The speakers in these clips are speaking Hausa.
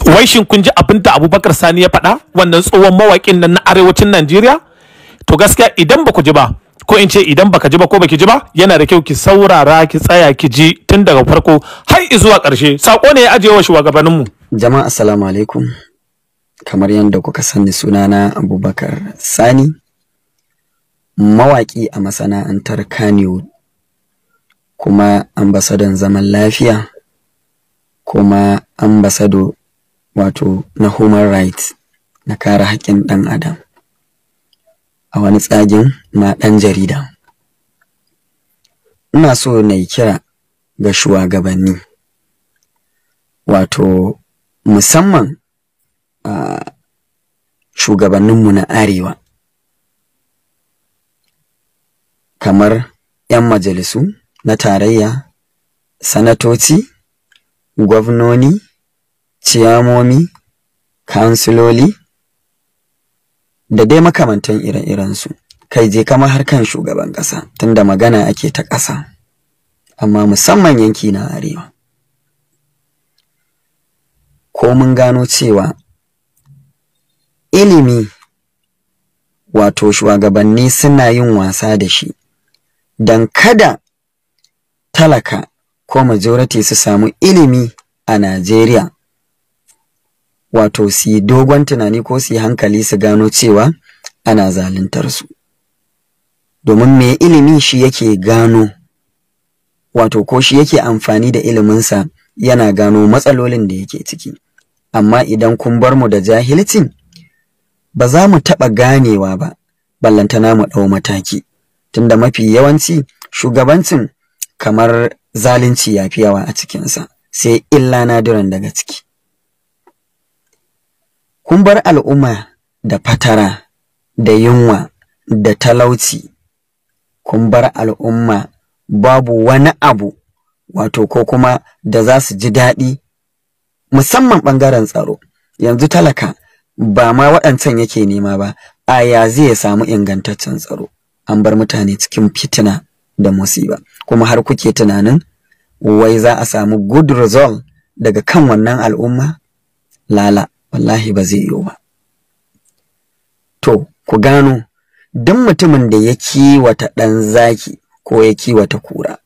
Wai shin kun ji abin da Abubakar Sani ya faɗa, wannan tsohon mawaƙin nan na arewacin Najeriya? To gaskiya idan ba ku ji ba, ko in ce idan baka ji ba ko baki ji ba, yana da kyau ki saurara ki tsaya ki ji tun daga farko har zuwa ƙarshe. Sako ne ya ajiye wa shugabanninmu. Jama'a assalamu alaikum. Kamar yadda kuka sani, sunana Abubakar Sani, mawaƙi a masana'antar Kannywood, kuma ambasadon zaman lafiya, kuma ambasado wato na human rights, na kare haƙƙin ɗan adam, a wani tsagin na ɗan jarida. Ina so na yi kira ga shugabanni, wato musamman shugabanninmu na arewa, kamar 'yan majalisu na tarayya, sanatoci, gwamnoni, ciyamomi, kansiloli da dai makamantan ire-irensu. Kai je kama har kan shugaban ƙasa, tunda magana ake ta ƙasa, amma musamman yanki na arewa. Ko mun gano cewa ilimi, wato shugabanni suna yin wasa da shi don kada talaka ko majority su samu ilimi a Najeriya, wato su yi dogon tunani ko su yi hankali su gano cewa ana zaluntar su. Domin mai ilimi shi yake gano, wato ko shi yake amfani da iliminsa yana gano matsalolin da yake ciki. Amma idan kun bar mu da jahilci, ba za mu taɓa ganewa ba, ballantana mu ɗau mataki, tunda mafi yawanci shugabancin kamar zalunci ya fi yawa a cikinsa, sai illa nadiran daga ciki. Kun bar al'umma da fatara, da yunwa, da talauci. Kun bar al'umma babu wani abu, wato ko kuma da za su ji daɗi, musamman ɓangaren tsaro. Yanzu talaka ba ma waɗancan yake nema ba, a ya zai samu ingantaccen tsaro. An bar mutane cikin fitina da musiba, kuma har kuke tunanin wai za a samu good result daga kan wannan al'umma? Lala, wallahi ba zai yiwu ba. To, ku gano, duk mutumin da ya kiwata ɗan zaki ko ya kiwata kura,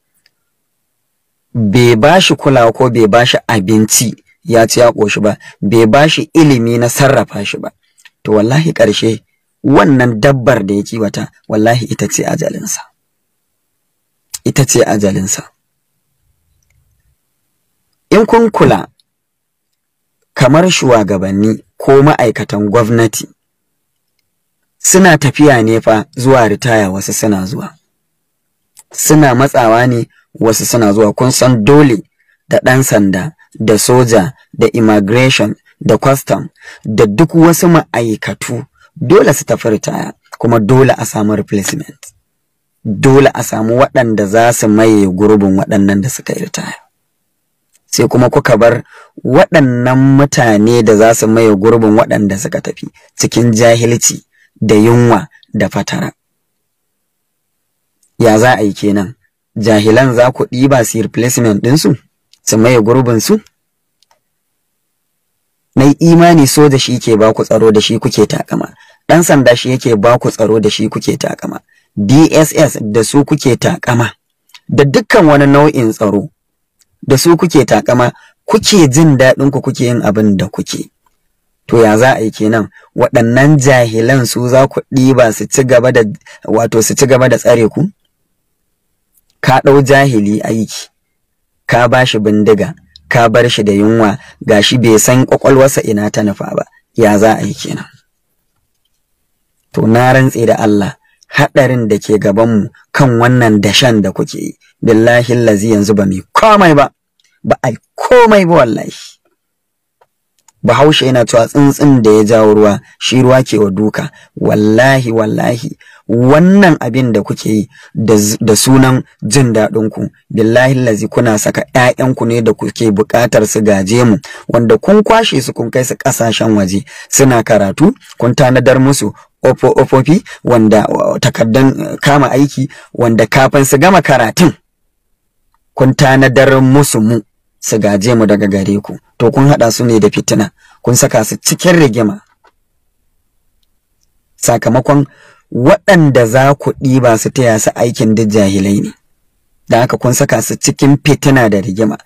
bai ba shi kulawa ko bai ba shi abinci ya ci ya ƙoshi ba, bai ba shi ilimi na sarrafa shi ba, to wallahi ƙarshe wannan dabbar da ya kiwata, wallahi ita ce ajalinsa. Ita ce ajalinsa. In kun kula, kamar shugabanni ko ma'aikatan gwamnati suna tafiya ne fa zuwa ritaya, wasu suna zuwa. Suna matsawa ne, wasu suna zuwa. Kun san dole da ɗan sanda, da soja, da immigration, da custom, da duk wasu ma'aikatu dole su tafi ritaya, kuma dole a samu replacement. Dole a samu waɗanda za su maye gurbin waɗannan da suka yi ritaya. Sai kuma kuka bar waɗannan mutane da za su maye gurbin waɗanda suka tafi cikin jahilci da yunwa da fatara. Ya za a yi kenan? Jahilan za ku ɗiba su replacement ɗinsu, su maye gurbinsu? Na yi imani soja shi ke ba ku tsaro, da shi kuke takama. Ɗan sanda shi yake ba ku tsaro, da shi kuke takama. DSS da su kuke takama. Da dukkan wani nau'in tsaro da su kuke takama, kuke jin daɗin ku, kuke yin abin da kuke. To ya za a yi kenan? Waɗannan jahilan su za ku ɗiba su ci gaba da, wato su ci gaba da tsare ku? Ka ɗau jahili aiki, ka ba shi bindiga, ka bar shi da yunwa, gashi bai san ƙwaƙwalwarsa ina ta nufa ba. Ya za a yi kenan? To na rantse da Allah, haɗarin da ke gabanmu kan wannan dashen da kuke yi, billahi lazi yanzu ba mai komai ba, ba ai komai ba wallahi. Bahaushe yana cewa tsuntsun da ya jawo ruwa, shi ruwa ke wa duka. Wallahi wallahi wannan abin da kuke yi da sunan jin daɗin ku, billahi lazi kuna saka ƴaƴanku ne da kuke buƙatar su gaje mu, wanda kun kwashe su kun kai su ƙasashen waje suna karatu, kun tanadar musu ofofi wanda takardun kama aiki, wanda kafin su gama karatun kun tanadar musu mu su gaje mu daga gare ku. To kun hada su ne da fitina, kun saka su cikin rigima sakamakon waɗanda za ku ɗiba su taya su aikin duk jahilai ne, da haka kun saka su cikin fitina da rigima.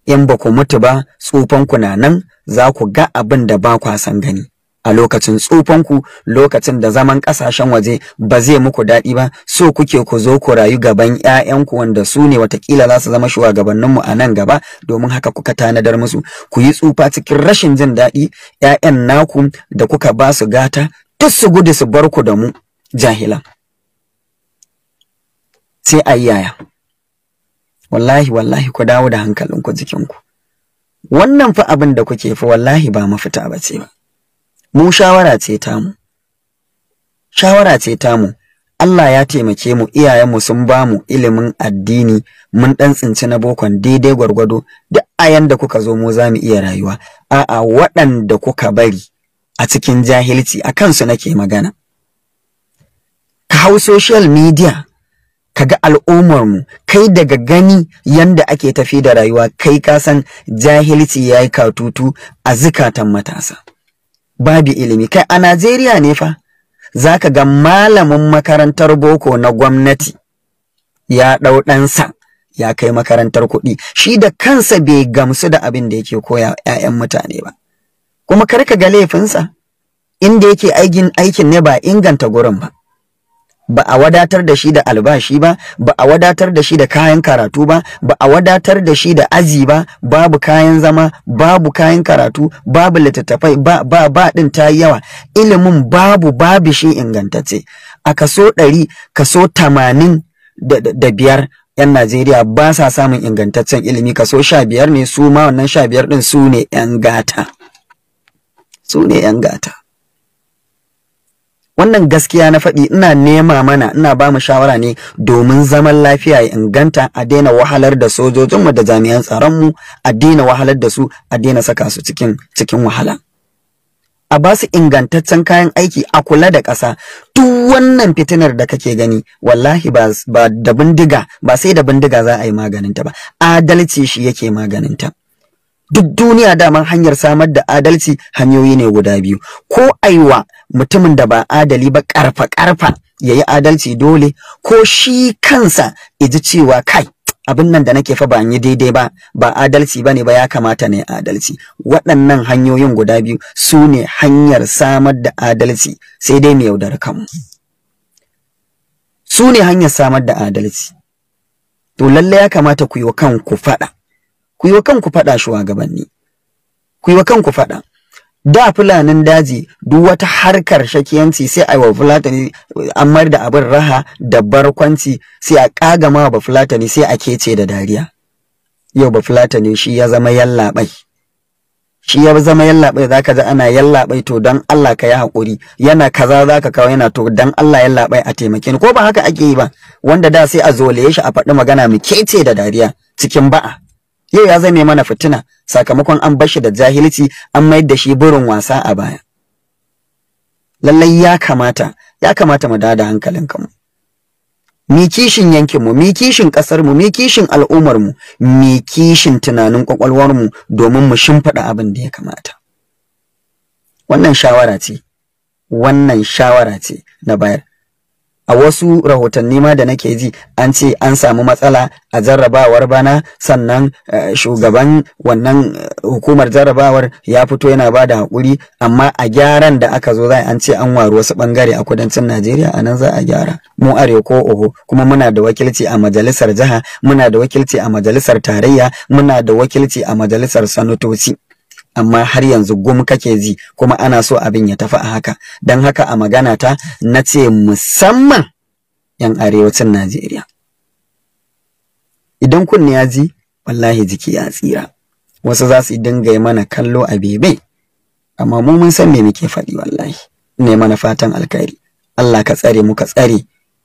In ba ku mutu ba tsufanku na nan za ku ga abin da ba kwa san gani a lokacin tsufanku, lokacin da zaman ƙasashen waje ba zai muku daɗi ba, so kuke ku zo ku rayu gaban 'ya'yanku wanda su ne watakila za su zama shugabanninmu a nan gaba, domin haka kuka tanadar musu ku yi tsufa cikin rashin jin daɗi. 'Ya'yan naku da kuka ba su gata duk su gudu su bar ku da mu jahilan, sai a yi yaya. Wallahi ku dawo da hankalinku jikinku. Wannan fa abin da kuke fa wallahi ba mafita ba ce ba. Mu shawara ce tamu. Allah ya taimake mu, iyayenmu sun ba mu ilimin addini, mun dan tsinci na bokon daidai gwargwado, duk ayan da kuka zo mu za mu iya rayuwa. A'a, waɗanda kuka bari a cikin jahilci, a kansu nake magana. Ka hau social media kaga al'ummarmu, kai daga gani yanda ake tafi da rayuwa, kai ka san jahilci yayi katutu a zukatan matasa. Babu ilimi. Kai a Najeriya ne fa zaka ga malamin makarantar boko na gwamnati ya ɗau ɗansa ya kai makarantar kuɗi, shi da kansa bai gamsu da abin da yake koya 'ya'yan mutane ba, kuma kar ka ga laifinsa. Inda yake aikin ne ba inganta gurin ba a wadatar da shi da albashi ba a wadatar da shi da kayan karatu ba a wadatar da shi da aji ba, babu kayan zama, babu kayan karatu, babu littattafai, ba din ta yawa, ilimin babu shi ingantacce. A kaso 100, kaso 85 'yan Najeriya ba sa samun ingantaccen ilimi, kaso 15 ne, su ma wannan 15 din su ne 'yan gata. Wannan gaskiya na faɗi, ina ba mu shawara ne domin zaman lafiya ya inganta, a daina wahalar da sojojinmu da jami'an tsaronmu, a daina wahalar da su, a daina saka su cikin wahala. A ba su ingantaccen kayan aiki, a kula da ƙasa. Duk wannan fitinar da kake gani wallahi ba da bindiga, ba sai da bindiga za a yi maganinta ba, adalci shi yake maganinta. Duk duniya daman hanyar samar da adalci hanyoyi ne guda biyu, ko aiwa mutumin da ba adali ba karfa ya yi adalci dole, ko shi kansa iji cewa kai abin nan da nake fa ba yi daidai ba adalci ba ne ba, ya kamata ne adalci. Waɗannan hanyoyin guda biyu su ne hanyar samar da adalci, sai dai mu yaudar kanmu. Su ne hanyar samar da adalci. To lalle ya kamata ku yi wa kanku faɗa. Ku yi wa kanku faɗa shugabanni, ku yi wa kanku faɗa. Da fulanin daji duk wata harkar shakiyanci sai a yi wa fulatani an mayar da abin raha da barkwanci, sai a ƙagama wa fulatani sai a kece da dariya. Yau ba fulatani shi ya zama yallaɓai. Zaka ji ana yallaɓai, to dan Allah ka yi haƙuri, yana kaza zaka kawo, yana to dan Allah yallaɓai a taimake ni, ko ba haka ake yi ba? Wanda da sai a zolaye shi a faɗi magana mu kece da dariya cikin ba'a. Yau ya zame mana fitina sakamakon an bar shi da jahilci, an mayar da shi burin wasa a baya. Lallai ya kamata mu da hankalin kanmu. Mi kishin yankinmu, mi kishin ƙasarmu, mi kishin al'ummarmu, mi kishin tunanin ƙwaƙwalwarmu domin mu shimfiɗa abin da ya kamata. Wannan shawara ce na bayar. A wasu rahotanni ma da nake ji an ce an samu matsala a jarrabawar bana, sannan shugaban wannan hukumar jarrabawar ya fito yana ba da haƙuri, amma a gyaran da aka zo an ce an waru wasu ɓangare a kudancin Najeriya, a nan za a gyara. Mu arewa ko oho, kuma muna da wakilci a majalisar jiha, muna da wakilci a majalisar tarayya, muna da wakilci a majalisar sanatoci. Amma har yanzu gum kake ji, kuma ana so abin ya tafi a haka. Don haka a magana ta na ce musamman 'yan arewacin Najeriya, idan kunne ya ji wallahi jiki ya tsira. Wasu za su dinga yi mana kallo a bebe, amma mu mun san me muke faɗi. Wallahi ne mana fatan alkhairi. Allah ka tsare mu, ka tsare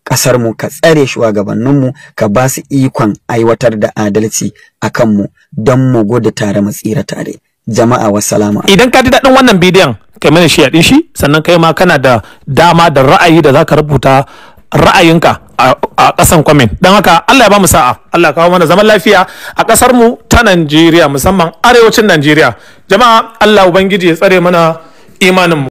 ƙasar mu, ka tsare shugabanninmu, ka ba su ikon aiwatar da adalci a kanmu don mu gudu tare mu tsira tare. Jama'a wassalamu. Idan ka ji daɗin wannan bidiyon kai mana shi ɗin shi, sannan kai ma kana da dama da ra'ayi da zaka rubuta ra'ayinka a ƙasan comment. Don haka Allah ya ba mu sa'a, Allah ya kawo mana zaman lafiya a ƙasar mu ta ta Najeriya, musamman arewacin Najeriya. Jama'a Allah ubangiji ya tsare mana imanin mu.